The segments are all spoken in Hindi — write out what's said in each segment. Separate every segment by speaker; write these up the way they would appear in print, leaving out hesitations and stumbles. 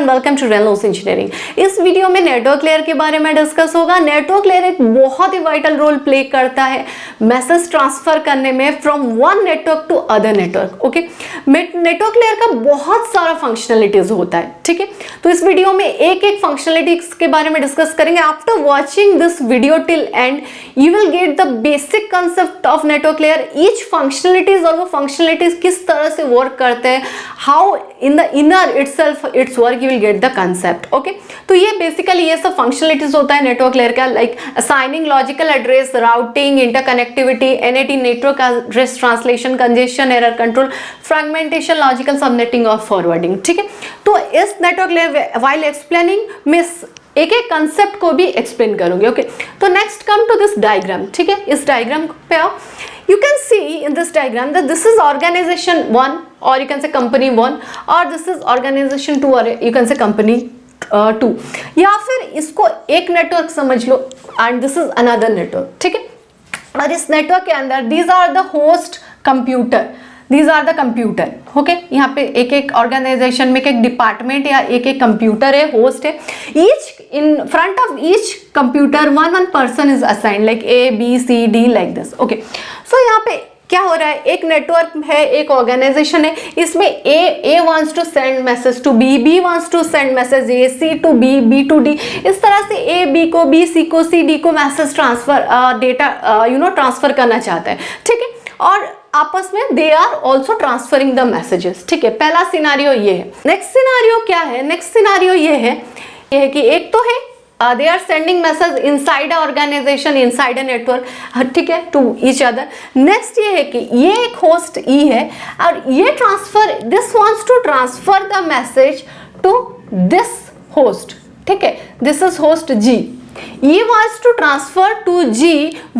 Speaker 1: And welcome to Reynolds engineering. इस वीडियो में नेटवर्क लेयर के बारे में डिस्कस होगा। नेटवर्क लेयर एक बहुत ही वाइटल रोल प्ले करता है मैसेज ट्रांसफर करने में from one network to other network. Okay, network layer का बहुत सारा फंक्शनलिटीज होता है, ठीक है। तो इस वीडियो में एक एक फंक्शनलिटीज के बारे में डिस्कस करेंगे। After watching this video till and you will get the basic concept of network layer, each functionalities और वो फंक्शनलिटीज किस तरह से वर्क करते हैं, how in the inner itself it's work, you will get the concept. Okay, तो ये बेसिकली ये सब फंक्शनलिटीज होता है नेटवर्क लेयर का, like assigning logical address, routing, interconnectivity, NAT network address translation, congestion, error control, fragmentation, logical subnetting और फॉरवर्डिंग, ठीक है। तो इस नेटवर्क लेयर व्हाइल एक्सप्लेनिंग में एक एक कंसेप्ट को भी एक्सप्लेन करूंगी। ओके, तो next come to this diagram, ठीक है। इस डायग्राम पे आओ, you can see in this diagram that this is organization 1 or you can say company 1 or this is organization 2 or you can say company 2, या फिर इसको एक नेटवर्क समझ लो and this is another network, ठीक है। और इस नेटवर्क के अंदर these are the host computer, these are the computer, okay. यहाँ पे एक एक ऑर्गेनाइजेशन में एक डिपार्टमेंट या एक एक कंप्यूटर है, होस्ट है। Each in front of each computer one person is assigned, like A B C D like this. Okay, so यहाँ पे क्या हो रहा है, एक नेटवर्क है, एक ऑर्गेनाइजेशन है, इसमें A wants to send message to B wants to send message A, C to B to D, इस तरह से ए बी को, बी सी को, सी डी को मैसेज ट्रांसफर डेटा ट्रांसफर करना चाहता है, ठीक है। और आपस में they are also transferring the messages, ठीक है। पहला सिनारियो ये है। नेक्स्ट सिनारियो क्या है, नेक्स्ट सिनारियो ये है कि एक तो है they are sending message inside a organisation, inside a network, ठीक है, टू ईच अदर। नेक्स्ट ये है कि ये एक होस्ट ई है और ये transfer, this wants to transfer the message to this host, ठीक है, this is host G. E wants to transfer to G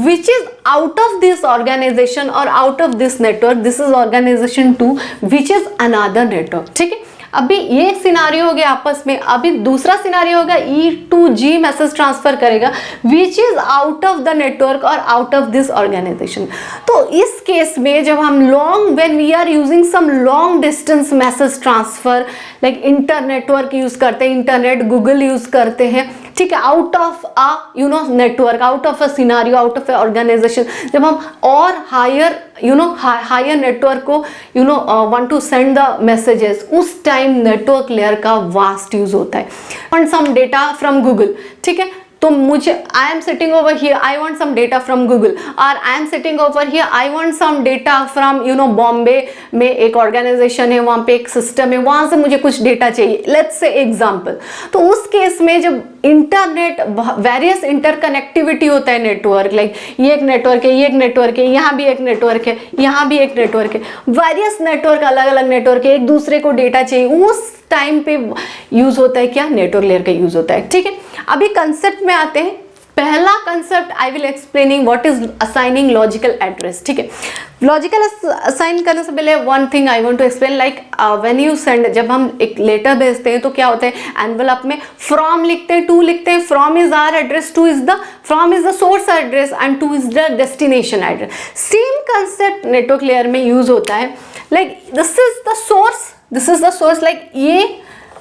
Speaker 1: which is out of this organization or out of this network. This is organization 2 which is another network, ठीक है। अभी ये सिनारियो हो गया आपस में। अभी दूसरा सिनारियो होगा E to G message transfer करेगा which is out of the network और आउट ऑफ दिस ऑर्गेनाइजेशन। तो इस केस में जब हम long, when we are using some long distance message transfer, like internetwork use करते हैं, इंटरनेट गूगल यूज करते हैं, ठीक है, out of a network, out of a scenario, out of a organization, जब हम और हायर हायर नेटवर्क को want to send the messages, उस टाइम नेटवर्क लेयर का वास्ट यूज होता है। Want some data from Google, ठीक है, तो मुझे I am sitting over here, I want some data from Google, और I am sitting over here, I want some data from Bombay में एक ऑर्गेनाइजेशन है, वहाँ पे एक सिस्टम है, वहाँ से मुझे कुछ डेटा चाहिए, लेट्स से एग्जांपल। तो उस केस में जब इंटरनेट, वेरियस इंटरकनेक्टिविटी होता है नेटवर्क, लाइक ये एक नेटवर्क है, ये एक नेटवर्क है, यहाँ भी एक नेटवर्क है, यहाँ भी एक नेटवर्क है, वेरियस नेटवर्क, अलग अलग नेटवर्क है, एक दूसरे को डेटा चाहिए, उस टाइम पे यूज होता है क्या, नेटवर्क लेयर का यूज होता है, ठीक है। अभी कंसेप्ट में आते हैं। पहला concept I will explaining what is assigning logical address, ठीक है। लॉजिकल असाइन करने से पहले one thing I want to explain, like when you send, जब हम एक लेटर भेजते हैं तो क्या होता है, एनवेलप में फ्रॉम लिखते हैं, टू लिखते हैं, from is our address, to is the, from is the source address and to is the destination address. Same concept network layer में यूज होता है, like this is the source, this is the source, like ये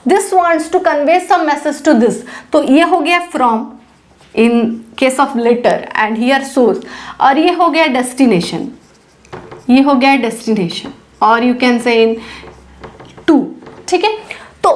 Speaker 1: this wants to convey some message to this, तो ये हो गया from in case of letter and here source, और ये हो गया डेस्टिनेशन, ये हो गया डेस्टिनेशन, और यू कैन से इन टू, ठीक है। तो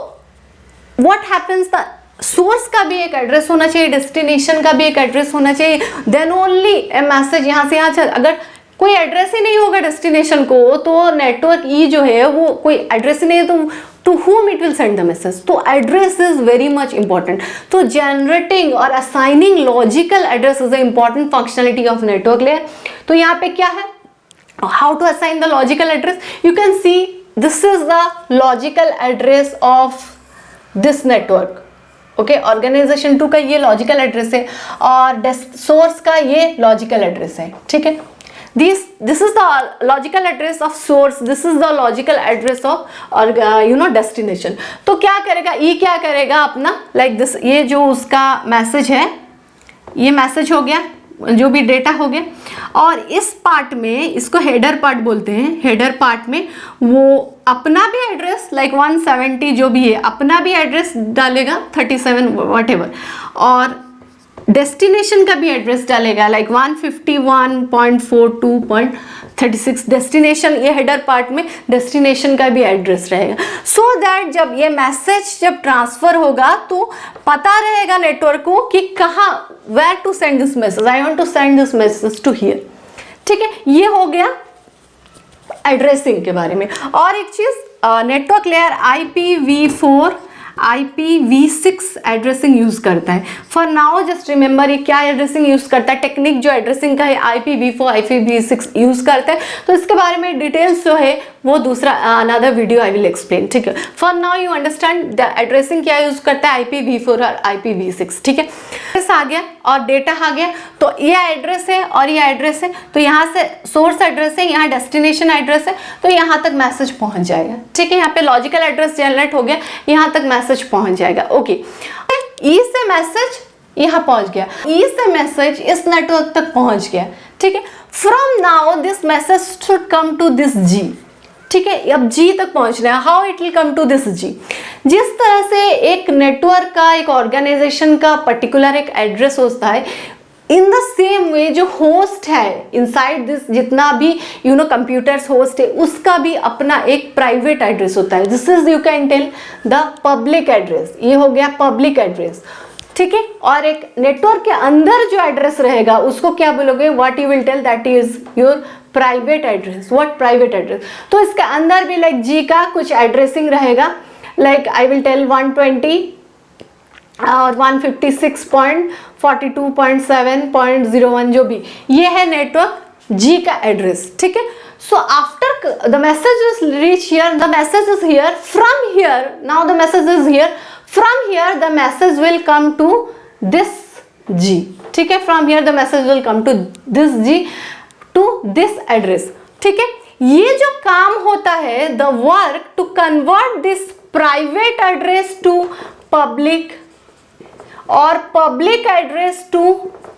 Speaker 1: व्हाट हैपेंस, द सोर्स का भी एक एड्रेस होना चाहिए, डेस्टिनेशन का भी एक एड्रेस होना चाहिए, देन ओनली ए मैसेज यहाँ से यहाँ चल। अगर कोई एड्रेस ही नहीं होगा डेस्टिनेशन को, तो नेटवर्क ई जो है वो कोई एड्रेस ही नहीं है, तो to whom it will send the message, तो address is very much important. तो जनरेटिंग और assigning logical address is a important functionality of network layer. तो यहाँ पे क्या है, how to assign the logical address, you can see this is the logical address of this network, okay. Organisation 2 का ये लॉजिकल एड्रेस है और सोर्स का ये लॉजिकल एड्रेस है, ठीक है। This is the logical address of source, this is the logical address of destination। तो क्या करेगा ये, क्या करेगा अपना, like this, ये जो उसका मैसेज है, ये मैसेज हो गया, जो भी डेटा हो गया, और इस पार्ट में, इसको हेडर पार्ट बोलते हैं, हेडर पार्ट में वो अपना भी एड्रेस लाइक 170 जो भी है अपना भी एड्रेस डालेगा 37 व्हाटएवर, और डेस्टिनेशन का भी एड्रेस डालेगा लाइक 151.42.36 डेस्टिनेशन, ये हेडर पार्ट में डेस्टिनेशन का भी एड्रेस रहेगा, सो दैट जब ये मैसेज जब ट्रांसफर होगा तो पता रहेगा नेटवर्क को कि कहाँ, where to send this message, I want to send this message to here. ठीक है, ये हो गया एड्रेसिंग के बारे में। और एक चीज, network layer IPv4 IPv6 addressing use करता है। फॉर नाउ जस्ट रिमेंबर ये क्या एड्रेसिंग यूज करता है, टेक्निक जो एड्रेसिंग का है IPv4 IPv6 यूज करता है, तो इसके बारे में डिटेल्स जो है वो दूसरा another video I will explain. ठीक है, for now you understand the addressing क्या यूज करता है, IPv4 और IPv6। ठीक है, एड्रेस आ गया और डेटा आ गया, तो ये एड्रेस है और ये एड्रेस है, तो यहाँ से सोर्स एड्रेस है, यहाँ डेस्टिनेशन एड्रेस है, तो यहाँ तक मैसेज पहुँच जाएगा। ठीक है, यहाँ पे लॉजिकल एड्रेस जनरेट हो गया, यहाँ तक मैसेज पहुँच जाएगा। ओके, ई से मैसेज यहाँ पहुँच गया, ई से मैसेज इस नेटवर्क तक पहुँच गया। ठीक है, from now this message should come to this G. ठीक है, अब जी तक पहुंचना है, how it will come to this G. जिस तरह से एक नेटवर्क का, एक ऑर्गेनाइजेशन का पर्टिकुलर एक एड्रेस होता है, इन द सेम वे जो होस्ट है इनसाइड दिस, जितना भी कंप्यूटर्स होस्ट है, उसका भी अपना एक प्राइवेट एड्रेस होता है। This is you can tell the public address, ये हो गया पब्लिक एड्रेस। ठीक है, और एक नेटवर्क के अंदर जो एड्रेस रहेगा उसको क्या बोलोगे, what you will tell, that is your private address. What private address, तो इसके अंदर भी लाइक जी का कुछ एड्रेसिंग रहेगा, लाइक आई विल टेल 120 और 156.42.7.01 जो भी ये है नेटवर्क जी का एड्रेस। ठीक है, so after the message is reach here, the message is here, from here now the message is here, from here the message will come to this G. ठीक है, from here the message will come to this G, to this address. ठीक है, ये जो काम होता है, the work to convert this private address to public और पब्लिक एड्रेस टू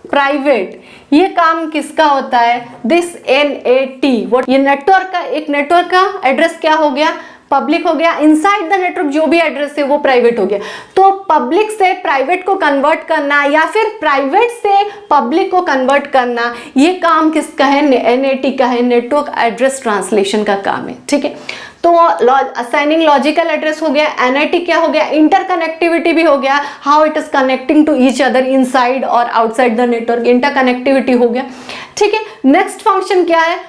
Speaker 1: प्राइवेट, ये काम किसका होता है, दिस NAT। ये नेटवर्क का, एक नेटवर्क का एड्रेस क्या हो गया, पब्लिक हो गया, इनसाइड द नेटवर्क जो भी एड्रेस है वो प्राइवेट हो गया। तो पब्लिक से प्राइवेट को कन्वर्ट करना या फिर प्राइवेट से पब्लिक को कन्वर्ट करना, ये काम किसका है, NAT का है, नेटवर्क एड्रेस ट्रांसलेशन का काम है। ठीक है, तो असाइनिंग लॉजिकल एड्रेस हो गया, NAT क्या हो गया, इंटरकनेक्टिविटी भी हो गया, how it is connecting to each other inside और आउटसाइड द नेटवर्क, इंटरकनेक्टिविटी हो गया। ठीक है, नेक्स्ट फंक्शन क्या है,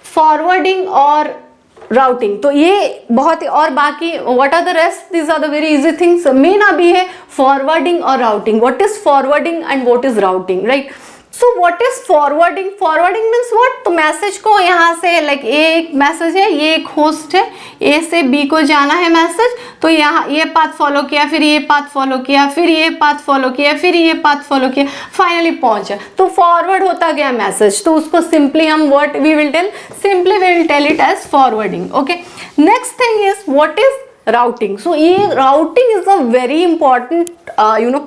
Speaker 1: फॉरवर्डिंग और राउटिंग। तो ये बहुत ही, और बाकी what are the rest, this are the very easy things. Main अभी है फॉरवर्डिंग और routing, what is forwarding and what is routing, right. So what is forwarding, forwarding means what, तो मैसेज को यहाँ से लाइक ये एक मैसेज है, ये एक होस्ट है, ए से बी को जाना है मैसेज, तो यहाँ ये पाथ फॉलो किया, फिर ये पाथ फॉलो किया, फिर ये पाथ फॉलो किया, फिर ये पाथ फॉलो किया, फाइनली पहुंचा, तो फॉरवर्ड होता गया मैसेज। तो उसको सिंपली हम what we will tell, simply we will tell it as forwarding. Okay, next thing is what is routing. So ये routing is a very important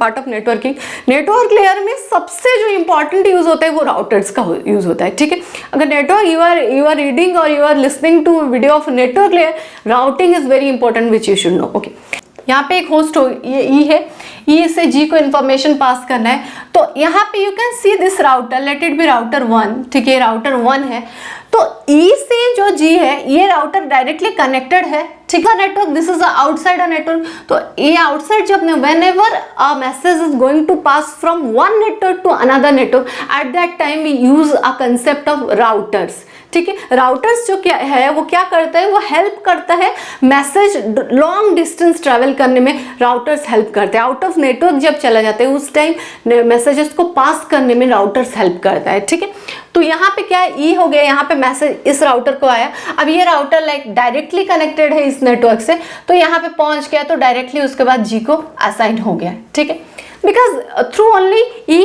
Speaker 1: part of networking. Network layer में सबसे जो इंपॉर्टेंट यूज होता है वो राउटर्स का यूज होता है। ठीक है, अगर नेटवर्क यू आर रीडिंग और you are listening to video of network layer, routing is very important which you should know. Okay, यहाँ पे एक होस्ट हो, ये ई है, ई से जी को इन्फॉर्मेशन पास करना है, तो यहाँ पे you can see this router, let it be router 1। ठीक है, राउटर 1 है, तो ई से जो जी है ये राउटर डायरेक्टली कनेक्टेड है। ठीक है, network, this is outside a network, तो ये आउटसाइड जब whenever a message is going to pass from one network to another network, at that time we use a concept of routers. ठीक है, राउटर्स जो क्या है वो क्या करता है, वो हेल्प करता है मैसेज लॉन्ग डिस्टेंस ट्रैवल करने में, राउटर्स हेल्प करते हैं। आउट ऑफ नेटवर्क जब चला जाता है उस टाइम मैसेजेस को पास करने में राउटर्स हेल्प करता है। ठीक है, तो यहाँ पे क्या है, ई हो गया, यहाँ पे मैसेज इस राउटर को आया, अब ये राउटर लाइक डायरेक्टली कनेक्टेड है इस नेटवर्क से, तो यहाँ पे पहुंच गया, तो डायरेक्टली उसके बाद जी को असाइन हो गया। ठीक है, because through only E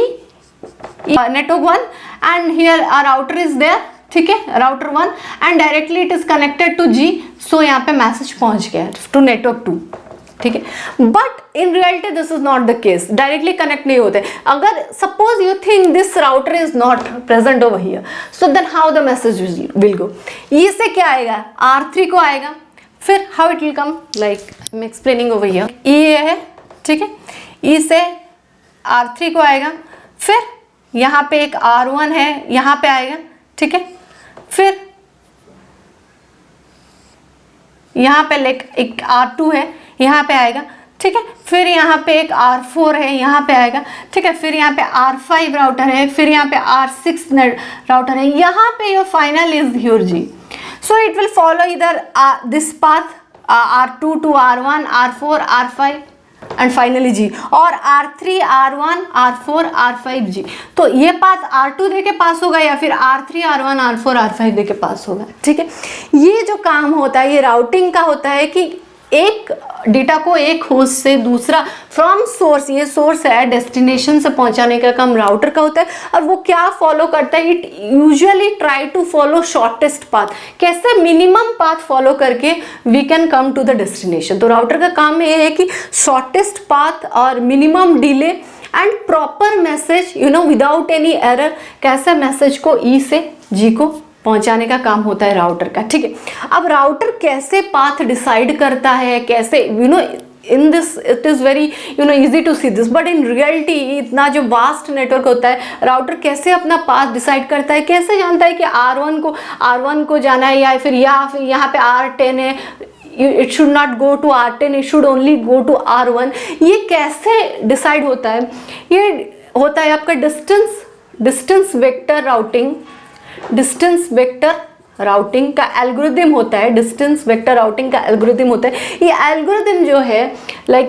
Speaker 1: network 1 and here our router is there. ठीक है, router 1 and directly it is connected to G, so यहाँ पे मैसेज पहुंच गया टू नेटवर्क 2। ठीक है, but in reality this is not the case, directly connect नहीं होते। अगर suppose you think this router is not present over here, so then how the message will go. E से क्या आएगा, R3 को आएगा, फिर how it will come, like I am explaining over here, ये है, ठीक है, ई से R3 को आएगा, फिर यहाँ पे एक R1 है, यहाँ पे आएगा, ठीक है, फिर यहाँ पे एक R2 है, यहाँ पे आएगा, ठीक है, फिर यहाँ पे एक R4 है, यहाँ पे आएगा, ठीक है, फिर यहाँ पे R5 राउटर है, फिर यहाँ पे R6 राउटर है, यहाँ पे your final is your G. So it will follow either this path R2 to R1, R4, R5 and finally G, और R3, R1, R4, R5, G. तो ये पाथ R2 दे के पास होगा या फिर R3, R1, R4, R5 दे के पास होगा, ठीक है. ये जो काम होता है ये राउटिंग का होता है कि एक डेटा को एक होस्ट से दूसरा फ्रॉम सोर्स, ये सोर्स है, डेस्टिनेशन से पहुंचाने का काम राउटर का होता है. और वो क्या फॉलो करता है, it usually try to follow shortest path, कैसे मिनिमम पाथ फॉलो करके we can come to the destination. तो राउटर का काम ये है कि शॉर्टेस्ट पाथ और minimum delay and proper message, you know, without any error, कैसे मैसेज को ई से जी को पहुंचाने का काम होता है राउटर का, ठीक है. अब राउटर कैसे पाथ डिसाइड करता है, कैसे, you know, in this it is very, you know, easy to see this, but in reality इतना जो वास्ट नेटवर्क होता है, राउटर कैसे अपना पाथ डिसाइड करता है, कैसे जानता है कि R1 को जाना है या फिर यहाँ पे R10 है, it should not go to R10, it should only go to R1. ये कैसे डिसाइड होता है, ये होता है आपका distance vector routing, distance vector routing का एल्गोरिथम होता है. डिस्टेंस वेक्टर राउटिंग का एल्गोरिथम होता है. ये एल्गोरिथम जो है, लाइक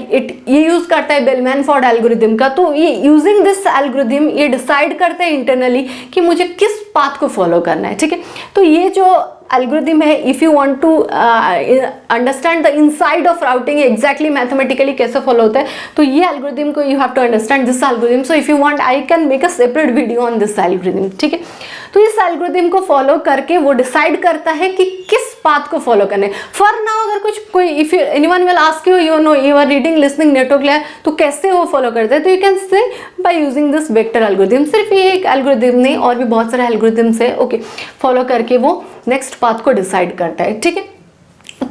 Speaker 1: ये यूज करता है बेलमैन-फोर्ड एल्गोरिथम का. तो ये यूजिंग दिस एल्गोरिथम ये डिसाइड करते हैं इंटरनली कि मुझे किस पाथ को फॉलो करना है, ठीक है. तो ये जो एल्गोरिथम है, if you want to understand the inside of routing exactly mathematically कैसे फॉलो होता है, तो ये एल्गोरिथम को you have to understand this algorithm. So if you want I can make a separate video on this algorithm, ठीक है. तो इस एल्गोरिथम को फॉलो करके वो डिसाइड करता है कि किस पाथ को फॉलो करना है. फॉर नाउ अगर कोई if anyone will ask you, you know, you are reading listening network layer, तो कैसे वो फॉलो करता है, तो you can say by using this vector algorithm. सिर्फ ये एक एल्गोरिथम नहीं, और भी बहुत सारे एल्गोरिथम्स है, ओके, फॉलो करके वो नेक्स्ट पाथ को डिसाइड करता है, ठीक है.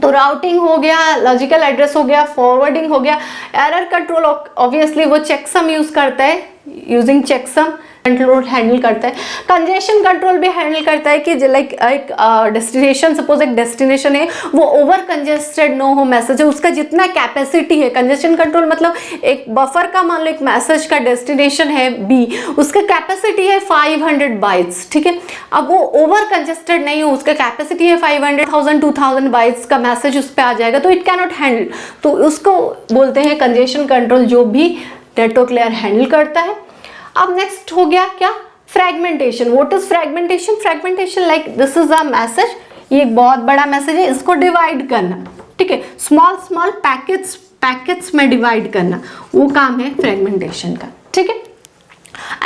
Speaker 1: तो राउटिंग हो गया, लॉजिकल एड्रेस हो गया, फॉरवर्डिंग हो गया, एरर कंट्रोल ऑब्वियसली वो चेकसम यूज करता है, यूजिंग चेकसम कंट्रोल हैंडल करता है. कंजेशन कंट्रोल भी हैंडल करता है कि लाइक एक डेस्टिनेशन, सपोज एक डेस्टिनेशन है, वो ओवर कंजेस्टेड नो हो मैसेज है, उसका जितना कैपेसिटी है. कंजेशन कंट्रोल मतलब एक बफर का, मान लो एक मैसेज का डेस्टिनेशन है बी, उसका कैपेसिटी है 500 बाइट्स, ठीक है. अब वो ओवर कंजेस्टेड नहीं हो, उसका कैपेसिटी है 500,000 2000 बाइट्स का मैसेज उस पर आ जाएगा, तो इट कैनॉट हैंडल. तो उसको बोलते हैं कंजेशन कंट्रोल, जो भी नेटवर्क लेयर हैंडल करता है. अब नेक्स्ट हो गया क्या, fragmentation. What is fragmentation? Fragmentation like this is a message, ये एक बहुत बड़ा मैसेज है, इसको डिवाइड करना, ठीक है, स्मॉल पैकेट्स में डिवाइड करना, वो काम है फ्रैगमेंटेशन का, ठीक है.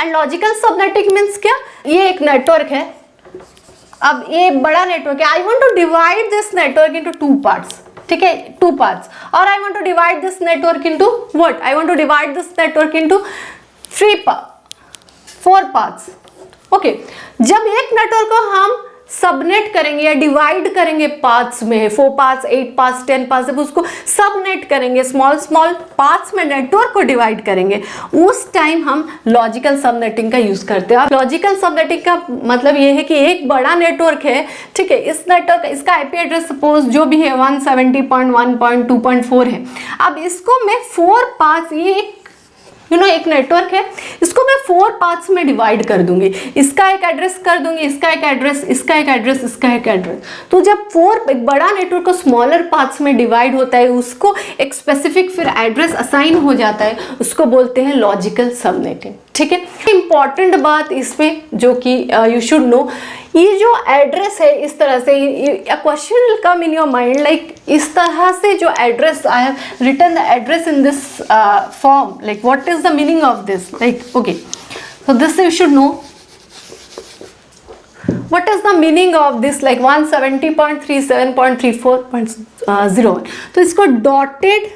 Speaker 1: एंड लॉजिकल सबनेटिंग मीन्स क्या, ये एक नेटवर्क है, अब ये बड़ा नेटवर्क है, I want to divide this network into 2 parts, ठीक है, 2 पार्ट्स, और I want to divide this network into what, I want to divide this network into 4 parts, okay. जब एक नेटवर्क को हम सबनेट करेंगे या डिवाइड करेंगे पार्ट्स में, 4 पार्ट्स, 8 पार्ट्स, 10 पार्ट्स, जब उसको सबनेट करेंगे, स्मॉल पार्ट्स में नेटवर्क को डिवाइड करेंगे, उस टाइम हम लॉजिकल सबनेटिंग का यूज करते हैं. लॉजिकल सबनेटिंग का मतलब ये है कि एक बड़ा नेटवर्क है, ठीक है, इस नेटवर्क, इसका आईपी एड्रेस सपोज जो भी है 170.1.2.4 है. अब इसको मैं 4 पार्ट्स, ये एक नेटवर्क है, इसको मैं 4 पार्ट्स में डिवाइड कर दूंगी, इसका एक एड्रेस कर दूंगी, इसका एक एड्रेस, इसका एक एड्रेस, इसका एक एड्रेस. तो जब एक बड़ा नेटवर्क को स्मॉलर पार्ट्स में डिवाइड होता है, उसको एक स्पेसिफिक फिर एड्रेस असाइन हो जाता है, उसको बोलते हैं लॉजिकल सबनेटिंग, ठीक है. इंपॉर्टेंट बात इसमें जो कि यू शुड नो, ये जो एड्रेस है, इस तरह से question will come in your mind, like इस तरह से जो address, I have written the address in this form, like what is the meaning of this, like okay, so this you should know what is the meaning of this, like 170.37.34.01. तो इसको डॉटेड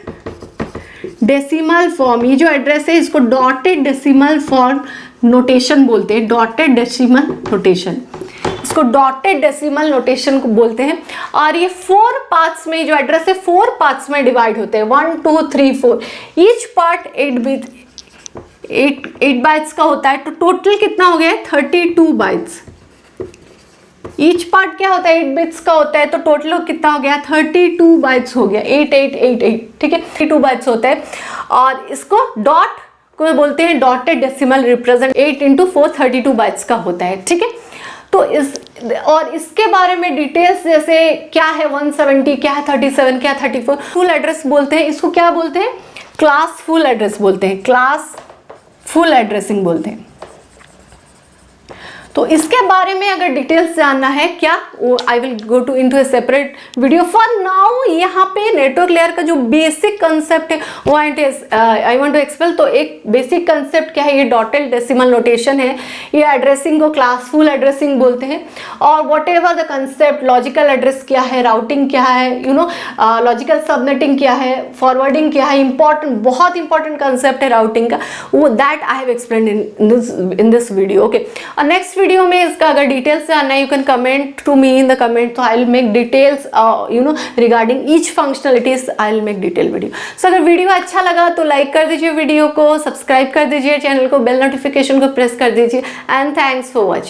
Speaker 1: डेसिमल फॉर्म, ये जो एड्रेस है इसको डॉटेड डेसिमल फॉर्म नोटेशन बोलते हैं, डॉटेड डेसिमल नोटेशन. इसको डॉटेड डेसिमल नोटेशन को बोलते हैं। और ये 4 पार्ट्स में, जो एड्रेस है 4 पार्ट्स में डिवाइड होते हैं, 1 2 3 4। ईच पार्ट 8 बाइट्स का होता है। तो टोटल कितना हो गया है 32 बाइट्स। ईच पार्ट क्या होता है 8 बिट्स का होता है, तो टोटल कितना हो गया 32 बाइट्स हो गया, 8888, ठीक है 32 बाइट्स होता है। और इसको डॉट को बोलते हैं डॉटेड डेसिमल रिप्रेजेंट, 8 × 4 32 बाइट्स का होता है, ठीक है। तो और इसके बारे में डिटेल्स जैसे क्या है 170, क्या है 37, क्या है 34, फुल एड्रेस बोलते हैं इसको, क्या बोलते हैं क्लास फुल एड्रेस बोलते हैं, क्लास फुल एड्रेसिंग बोलते हैं। तो इसके बारे में अगर डिटेल्स जानना है क्या, वो I will go to into a separate video. For now यहाँ पे नेटवर्क लेयर का जो बेसिक कंसेप्ट है वो आई वांट टू एक्सप्लेन। तो एक बेसिक कंसेप्ट क्या है, ये डॉटेड डेसिमल नोटेशन है, ये एड्रेसिंग को क्लासफुल एड्रेसिंग बोलते हैं। और what ever the concept, logical address क्या है, राउटिंग क्या है, यू नो लॉजिकल सबनेटिंग क्या है, फॉरवर्डिंग क्या है, इंपॉर्टेंट बहुत इंपॉर्टेंट कंसेप्ट है राउटिंग का, वो that I have explained in this video, okay. और नेक्स्ट वीडियो में इसका अगर डिटेल्स से आना है, you can comment to me in the comment, तो I will make details you know regarding each functionalities, I will make detail video. So अगर वीडियो अच्छा लगा तो लाइक कर दीजिए वीडियो को, सब्सक्राइब कर दीजिए चैनल को, बेल नोटिफिकेशन को प्रेस कर दीजिए, एंड थैंक्स फॉर वॉचिंग।